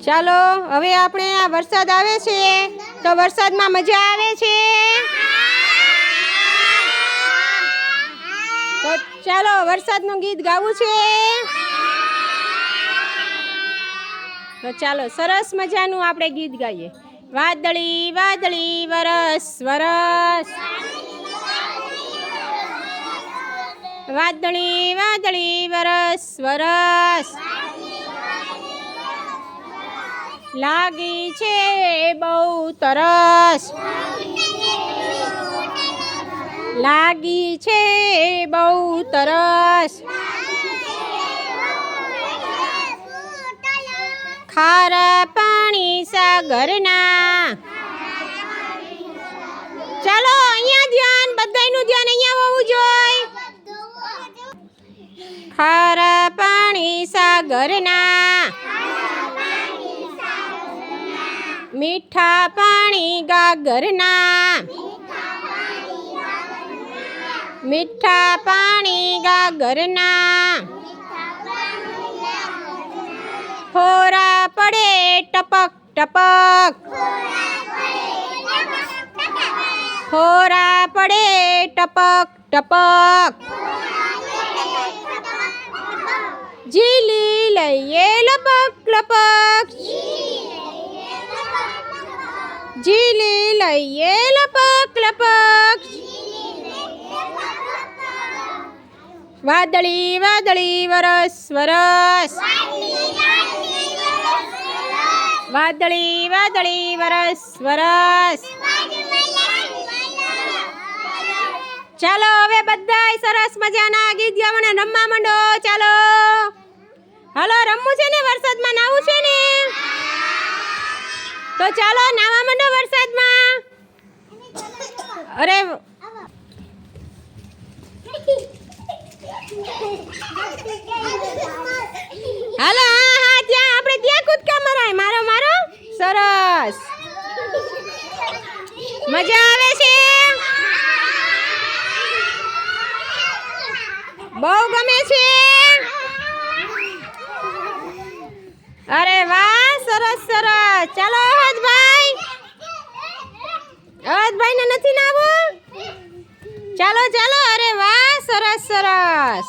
ચાલો હવે આપણે આ વરસાદ આવે છે તો વરસાદમાં મજા આવે છે તો ચાલો વરસાદનું ગીત ગાવું છે તો ચાલો સરસ મજાનું આપણે ગીત ગાઈએ વાદળી વાદળી વરસ વરસ વાદળી વાદળી વરસ વરસ લાગી છે બહુ તરસ લાગી છે બહુ તરસ ખારા પાણી સાગરના ચાલો અહીંયા ધ્યાન બધાયનું ધ્યાન અહીંયા હોવું જોઈએ ખારા પાણી સાગરના મીઠા પાણી ગાગરના મીઠા પાણી ગાગરના ફોરા પડે ટપક ટપક ફોરા પડે ટપક ટપક ઝીલી લઈએ લપક લપક ઝીલી લઈએ લપક લપક વાદળી વાદળી વરસ વરસ વાદળી વાદળી વરસ વરસ ચાલો હવે બધાય સરસ મજાના ગીત ગાવાના રમવા માંડો ચાલો હાલો રમવું છે ને વરસાદમાં નાવું છે ને તો ચાલો નાવા માંડો વરસાદમાં અરે હાલો હા હા ત્યાં આપણે ત્યાં કૂદકા મરાય મારો મારો સરસ મજા આવે છે બહુ ગમે છે અરે વાહ સરસ સરસ ચાલો અહદભાઈ ને નથી નાવું ચાલો ચાલો અરે વાહ સરસ સરસ